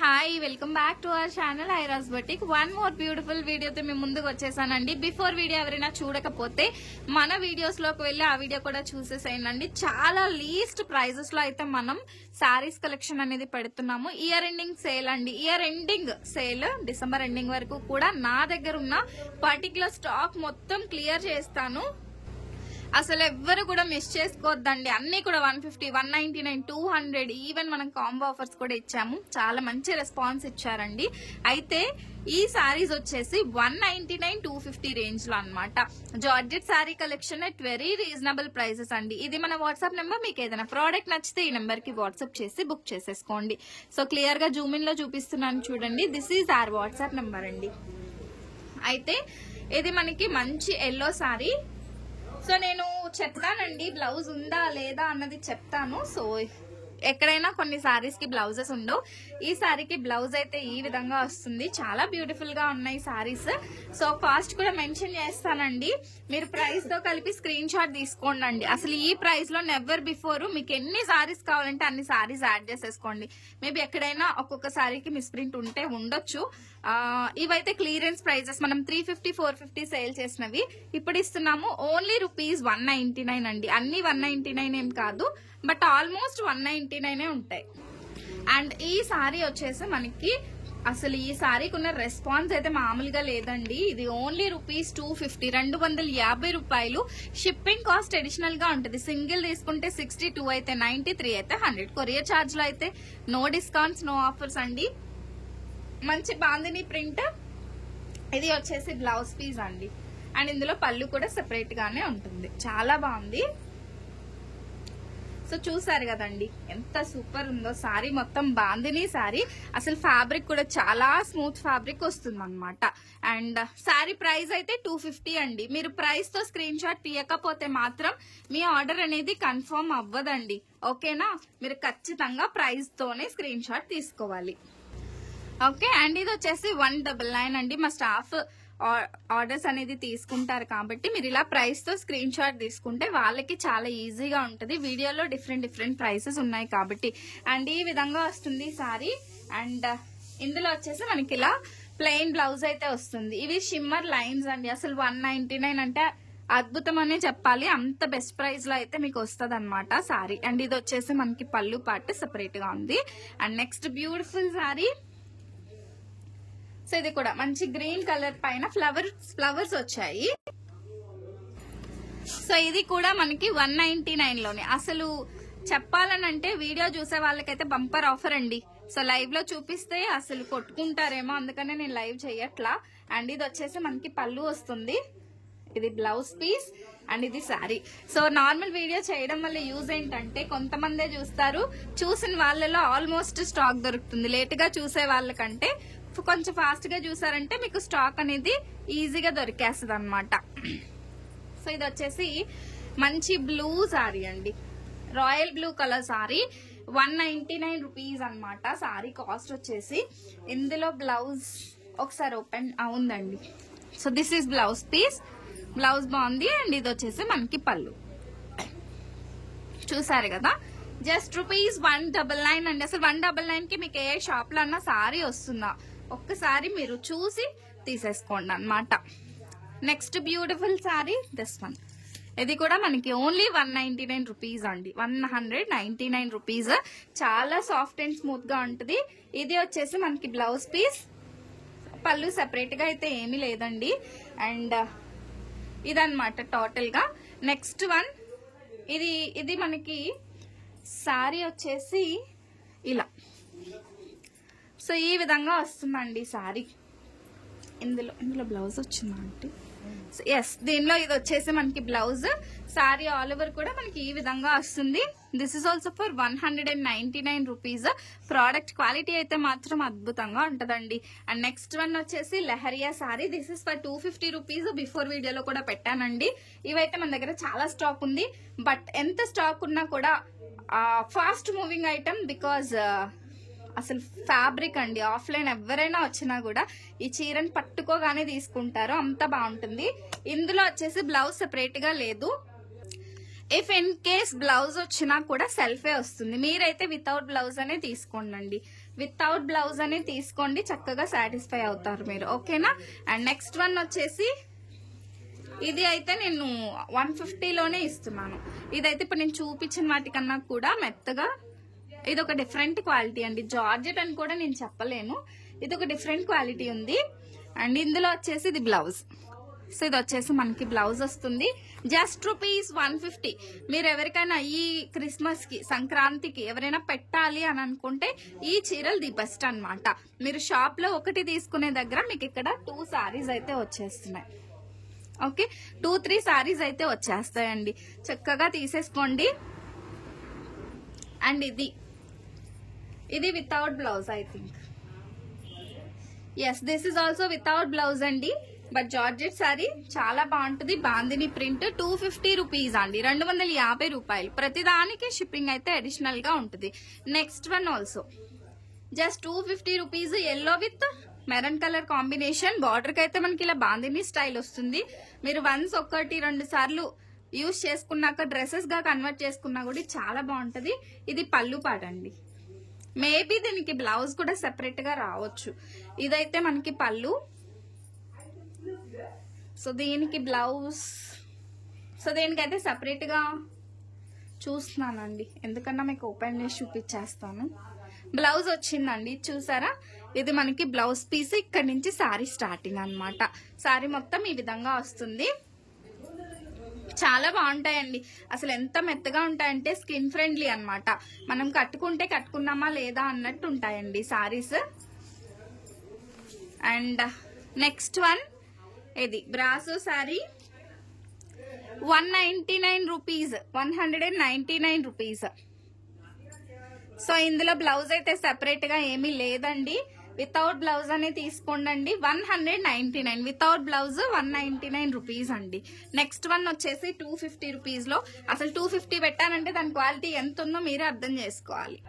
Hi welcome back to our channel Iras boutique. One more beautiful వీడియోతో మేము ముందుకు వచ్చేసానండి. బిఫోర్ వీడియో ఎవరైనా చూడకపోతే మన వీడియోస్ లోకి వెళ్ళి ఆ వీడియో కూడా చూసేసేయండి. చాలా లీస్ట్ ప్రైజెస్ లో అయితే మనం శారీస్ కలెక్షన్ అనేది పెడుతున్నాము. ఇయర్ ఎండింగ్ సేల్ అండి. Year ending sale December ending వరకు కూడా నా దగ్గర ఉన్న పర్టికులర్ స్టాక్ మొత్తం క్లియర్ చేస్తాను. అసలు ఎవ్వరు కూడా మిస్ చేసుకోవద్దండి. అన్ని కూడా 150, 199, 200 ఈవెన్ మనం కాంబో ఆఫర్స్ కూడా ఇచ్చాము. చాలా మంచి రెస్పాన్స్ ఇచ్చారండి. అయితే ఈ సారీస్ వచ్చేసి 199, 250 రేంజ్ లో అనమాట. Georgette sari collection at very reasonable prices అండి. ఇది మన వాట్సాప్ నెంబర్. మీకు ఏదైనా ప్రోడక్ట్ నచ్చితే ఈ నెంబర్ కి వాట్సాప్ చేసి బుక్ చేసేసుకోండి. సో క్లియర్ గా జూమ్ ఇన్ లో చూపిస్తున్నాను చూడండి. This is are WhatsApp number అండి. అయితే ఇది మనకి మంచి ఎల్లో సారీ. సో నేను చెప్తానండి బ్లౌజ్ ఉందా లేదా అన్నది చెప్తాను. సో ఎక్కడైనా కొన్ని సారీస్ కి బ్లౌజెస్ ఉండవు. ఈ సారీకి బ్లౌజ్ అయితే ఈ విధంగా వస్తుంది. చాలా బ్యూటిఫుల్ గా ఉన్నాయి సారీస్. సో కాస్ట్ కూడా మెన్షన్ చేస్తానండి. మీరు ప్రైస్ తో కలిపి స్క్రీన్ షాట్ తీసుకోండి. అసలు ఈ ప్రైస్ లో నెవర్ బిఫోర్ మీకు ఎన్ని సారీస్ కావాలంటే అన్ని సారీస్ యాడ్ చేసేసుకోండి. మేబీ ఎక్కడైనా ఒక్కొక్క సారీకి మిస్ప్రింట్ ఉంటే ఉండొచ్చు. ఇవైతే క్లియరెన్స్ ప్రైజెస్. మనం 350, 450 సేల్ చేసినవి ఇప్పుడు ఇస్తున్నాము ఓన్లీ ₹199 అండి. అన్ని 199 ఏం కాదు, బట్ ఆల్మోస్ట్ 199 ఉంటాయి. అండ్ ఈ సారీ వచ్చేసి మనకి అసలు ఈ సారీకి ఉన్న రెస్పాన్స్ అయితే మామూలుగా లేదండి. ఇది ఓన్లీ ₹250, ₹250. షిప్పింగ్ కాస్ట్ అడిషనల్ గా ఉంటుంది. సింగిల్ తీసుకుంటే 62 అయితే 93 అయితే 100. కొరియర్ ఛార్జ్ లో అయితే నో డిస్కౌంట్స్, నో ఆఫర్స్ అండి. మంచి బాందిని ప్రింట్. ఇది వచ్చేసి బ్లౌజ్ పీస్ అండి. అండ్ ఇందులో పళ్ళు కూడా సెపరేట్ గానే ఉంటుంది. చాలా బాగుంది. సో చూసారు కదండి ఎంత సూపర్ ఉందో సారీ. మొత్తం బాందిని సారీ. అసలు ఫ్యాబ్రిక్ కూడా చాలా స్మూత్ ఫ్యాబ్రిక్ వస్తుంది అనమాట. అండ్ సారీ ప్రైస్ అయితే 250 అండి. మీరు ప్రైస్ తో స్క్రీన్ షాట్ తీయకపోతే మాత్రం మీ ఆర్డర్ అనేది కన్ఫర్మ్ అవ్వదండి. ఓకేనా? మీరు ఖచ్చితంగా ప్రైస్ తోనే స్క్రీన్ షాట్ తీసుకోవాలి. ఓకే. అండ్ ఇది వచ్చేసి 199 అండి. మా స్టాఫ్ ఆర్డర్స్ అనేది తీసుకుంటారు కాబట్టి మీరు ఇలా ప్రైస్ తో స్క్రీన్ షాట్ తీసుకుంటే వాళ్ళకి చాలా ఈజీగా ఉంటుంది. వీడియోలో డిఫరెంట్ ప్రైసెస్ ఉన్నాయి కాబట్టి. అండ్ ఈ విధంగా వస్తుంది సారీ. అండ్ ఇందులో వచ్చేసి మనకి ఇలా ప్లెయిన్ బ్లౌజ్ అయితే వస్తుంది. ఇవి షిమ్మర్ లైన్స్ అండి. అసలు 199 అంటే అద్భుతం అనే చెప్పాలి. అంత బెస్ట్ ప్రైస్ లో అయితే మీకు వస్తుంది అనమాట సారీ. అండ్ ఇది వచ్చేసి మనకి పళ్ళు పార్ట్ సెపరేట్ గా ఉంది. And next beautiful sorry. So ఇది కూడా మంచి గ్రీన్ కలర్ పైన ఫ్లవర్స్ వచ్చాయి. సో ఇది కూడా మనకి 199 లోనే. అసలు చెప్పాలనంటే వీడియో చూసే వాళ్ళకైతే బంపర్ ఆఫర్ అండి. సో లైవ్ లో చూపిస్తే అసలు కొట్టుకుంటారేమో, అందుకనే నేను లైవ్ చెయ్యట్లా. అండ్ ఇది వచ్చేసి మనకి పళ్ళు వస్తుంది. ఇది బ్లౌజ్ పీస్ అండ్ ఇది శారీ. సో నార్మల్ వీడియో చేయడం వల్ల యూజ్ ఏంటంటే కొంతమందే చూస్తారు. చూసిన వాళ్ళలో ఆల్మోస్ట్ స్టాక్ దొరుకుతుంది. లేట్ గా చూసే వాళ్ళకంటే కొంచెం ఫాస్ట్ గా చూసారంటే మీకు స్టాక్ అనేది ఈజీగా దొరికేస్తుంది అనమాట. సో ఇది వచ్చేసి మంచి బ్లూ సారీ అండి. Royal blue colour sari. 199 అనమాట సారీ కాస్ట్ వచ్చేసి. ఇందులో బ్లౌజ్ ఒకసారి ఓపెన్ అవుందండి. So this is blouse piece. Blouse బాగుంది. అండ్ ఇది వచ్చేసి మనకి పళ్ళు. చూసారు కదా, జస్ట్ ₹199 అండి. అసలు 199 కి మీకు ఏ షాప్ లో అన్నా సారీ వస్తుందా? ఒక్కసారి మీరు చూసి తీసేసుకోండి అనమాట. Next beautiful sorry this one. ఇది కూడా మనకి ఓన్లీ ₹199 అండి. ₹199. చాలా సాఫ్ట్ అండ్ స్మూత్ గా ఉంటుంది. ఇది వచ్చేసి మనకి బ్లౌజ్ పీస్. పళ్ళు సెపరేట్ గా అయితే ఏమీ లేదండి. అండ్ ఇదన్నమాట టోటల్ గా. నెక్స్ట్ వన్ ఇది మనకి సారీ వచ్చేసి ఇలా. సో ఈ విధంగా వస్తుందండి సారీ. ఇందులో బ్లౌజ్ వచ్చిందా అంటే ఎస్, దీనిలో ఇది వచ్చేసి మనకి బ్లౌజ్. సారీ ఆల్ ఓవర్ కూడా మనకి ఈ విధంగా వస్తుంది. This is also for ₹199. Product quality అయితే మాత్రం అద్భుతంగా ఉంటదండి. అండ్ నెక్స్ట్ వన్ వచ్చేసి leheriya sari. This is for ₹250. Before వీడియోలో కూడా పెట్టానండి. ఇవైతే మన దగ్గర చాలా స్టాక్ ఉంది. బట్ ఎంత స్టాక్ ఉన్నా కూడా ఫాస్ట్ మూవింగ్ ఐటమ్. బికాజ్ అసలు ఫ్యాబ్రిక్ అండి. ఆఫ్లైన్ ఎవరైనా వచ్చినా కూడా ఈ చీరని పట్టుకోగానే తీసుకుంటారు. అంత బాగుంటుంది. ఇందులో వచ్చేసి బ్లౌజ్ సెపరేట్ గా లేదు. ఇఫ్ ఇన్ కేస్ బ్లౌజ్ వచ్చినా కూడా సెల్ఫే వస్తుంది. మీరైతే వితౌట్ బ్లౌజ్ అనే తీసుకోండి. వితౌట్ బ్లౌజ్ అనే తీసుకోండి, చక్కగా సాటిస్ఫై అవుతారు మీరు. ఓకేనా? అండ్ నెక్స్ట్ వన్ వచ్చేసి ఇది అయితే నేను 150లోనే ఇస్తున్నాను. ఇదైతే ఇప్పుడు నేను చూపించిన వాటికన్నా కూడా మెత్తగా, ఇది ఒక డిఫరెంట్ క్వాలిటీ అండి. జార్జెట్ అని కూడా నేను చెప్పలేను, ఇది ఒక డిఫరెంట్ క్వాలిటీ ఉంది. అండ్ ఇందులో వచ్చేసి ఇది బ్లౌజ్. సో ఇది వచ్చేసి మనకి బ్లౌజ్ వస్తుంది. జస్ట్ ₹150. మీరు ఎవరికైనా ఈ క్రిస్మస్ కి, సంక్రాంతికి ఎవరైనా పెట్టాలి అని అనుకుంటే ఈ చీరలు ది బెస్ట్ అన్నమాట. మీరు షాప్ లో ఒకటి తీసుకునే దగ్గర మీకు ఇక్కడ 2 సారీస్ అయితే వచ్చేస్తున్నాయి. ఓకే, 2-3 సారీస్ అయితే వచ్చేస్తాయండి. చక్కగా తీసేసుకోండి. అండ్ ఇది without blouse. I think yes, this is also without blouse అండి. బట్ జార్జెట్ సారీ చాలా బాగుంటుంది. బాందిని ప్రింట్ ₹250 అండి, ₹250. ప్రతిదానికి షిప్పింగ్ అయితే అడిషనల్ గా ఉంటుంది. Next one also just ₹250. Yellow with maroon colour combination. Border కి అయితే మనకి ఇలా బాందిని స్టైల్ వస్తుంది. మీరు వన్స్ 1-2 సార్లు యూజ్ చేసుకున్నాక డ్రెస్సెస్ గా కన్వర్ట్ చేసుకున్నా కూడా చాలా బాగుంటది. ఇది పళ్ళు పాట అండి. మేబీ దీనికి బ్లౌజ్ కూడా సెపరేట్ గా రావచ్చు. ఇదైతే మనకి పళ్ళు. సో దీనికి బ్లౌజ్, సో దీనికైతే సెపరేట్ గా చూస్తున్నానండి, ఎందుకన్నా మీకు ఓపెన్ చేసి చూపించేస్తాను. బ్లౌజ్ వచ్చిందండి, చూసారా? ఇది మనకి బ్లౌజ్ పీస్. ఇక్కడ నుంచి శారీ స్టార్టింగ్ అన్నమాట. శారీ మొత్తం ఈ విధంగా వస్తుంది. చాలా బాగుంటాయండి. అసలు ఎంత మెత్తగా ఉంటాయంటే స్కిన్ ఫ్రెండ్లీ అన్నమాట. మనం కట్టుకుంటే కట్టుకున్నామా లేదా అన్నట్టు ఉంటాయండి సారీస్. అండ్ నెక్స్ట్ వన్ ఇది బ్రాసో శారీ. ₹199. సో ఇందులో బ్లౌజ్ అయితే సెపరేట్ గా ఏమీ లేదండి. వితౌట్ బ్లౌజ్ అనే తీసుకోండి. 199 వితౌట్ బ్లౌజ్, ₹199 అండి. నెక్స్ట్ వన్ వచ్చేసి ₹250 లో. అసలు 250 పెట్టానంటే దాని క్వాలిటీ ఎంత ఉందో మీరే అర్థం చేసుకోవాలి.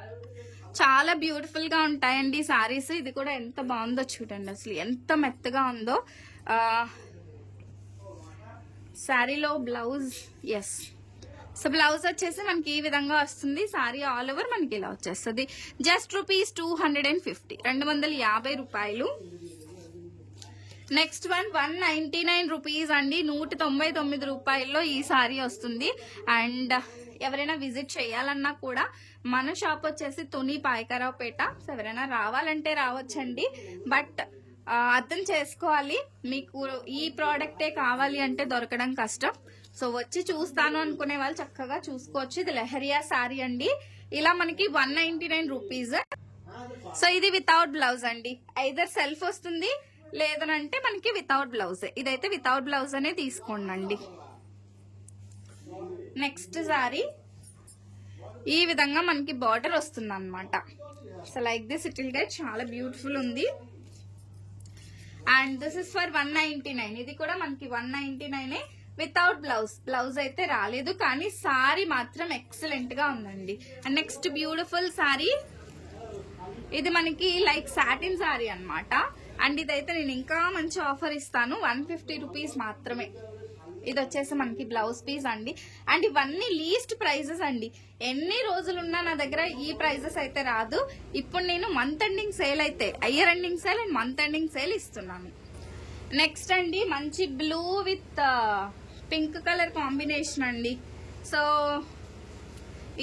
చాలా బ్యూటిఫుల్ గా ఉంటాయండి సారీస్. ఇది కూడా ఎంత బాగుందో చూడండి, అసలు ఎంత మెత్తగా ఉందో. శారీలో బ్లౌజ్, ఎస్. సో బ్లౌజ్ వచ్చేసి మనకి ఈ విధంగా వస్తుంది. సారీ ఆల్ ఓవర్ మనకి ఇలా వచ్చేస్తుంది. జస్ట్ ₹250, ₹250. నెక్స్ట్ వన్ ₹199 అండి, ₹199 ఈ సారీ వస్తుంది. అండ్ ఎవరైనా విజిట్ చేయాలన్నా కూడా మన షాప్ వచ్చేసి తుని పాయకరావుపేట. సో ఎవరైనా రావాలంటే రావచ్చండి. బట్ అర్థం చేసుకోవాలి, మీకు ఈ ప్రోడక్టే కావాలి అంటే దొరకడం కష్టం. సో వచ్చి చూస్తాను అనుకునే వాళ్ళు చక్కగా చూసుకోవచ్చు. ఇది లెహరియా సారీ అండి. ఇలా మనకి ₹199. సో ఇది వితౌట్ బ్లౌజ్ అండి. ఐదర్ సెల్ఫ్ వస్తుంది లేదనంటే మనకి వితౌట్ బ్లౌజ్. ఇదైతే వితౌట్ బ్లౌజ్ అనే తీసుకోండి. నెక్స్ట్ సారీ ఈ విధంగా మనకి బార్డర్ వస్తుంది అనమాట. So like this it will get. చాలా బ్యూటిఫుల్ ఉంది. And this is for 199. ఇది కూడా మనకి 199 వితౌట్ బ్లౌజ్. బ్లౌజ్ అయితే రాలేదు, కానీ సారీ మాత్రం ఎక్సలెంట్ గా ఉందండి. And next beautiful sorry. ఇది మనకి లైక్ సాటిన్ సారీ అన్నమాట. అండ్ ఇదైతే నేను ఇంకా మంచి ఆఫర్ ఇస్తాను, ₹150 మాత్రమే. ఇది వచ్చేసి మనకి బ్లౌజ్ పీస్ అండి. అండ్ ఇవన్నీ లీస్ట్ ప్రైజెస్ అండి. ఎన్ని రోజులున్నా నా దగ్గర ఈ ప్రైజెస్ అయితే రాదు. ఇప్పుడు నేను మంత్ ఎండింగ్ సేల్ అయితే, year ending sale and month ending sale ఇస్తున్నాను. నెక్స్ట్ అండి మంచి blue with pink colour combination అండి. సో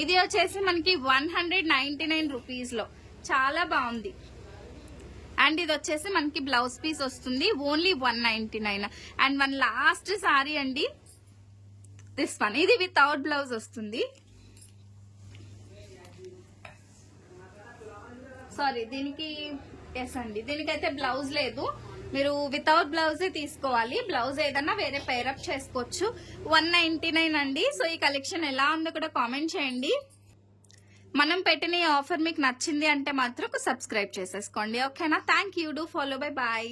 ఇది వచ్చేసి మనకి ₹199 లో చాలా బాగుంది. అండ్ ఇది వచ్చేసి మనకి బ్లౌజ్ పీస్ వస్తుంది, only $199. And one last sorry అండి, దిస్ వన్. ఇది వితౌట్ బ్లౌజ్ వస్తుంది. సారీ, దీనికి ఎస్ అండి, దీనికైతే బ్లౌజ్ లేదు. మీరు వితౌట్ బ్లౌజే తీసుకోవాలి. బ్లౌజ్ ఏదన్నా వేరే పేరప్ చేసుకోవచ్చు. 199 అండి. సో ఈ కలెక్షన్ ఎలా ఉందో కూడా కామెంట్ చేయండి. మనం పెట్టిన ఈ ఆఫర్ మీకు నచ్చింది అంటే మాత్రం సబ్స్క్రైబ్ చేసేసుకోండి. ఓకేనా? Thank you. Do follow. Bye bye.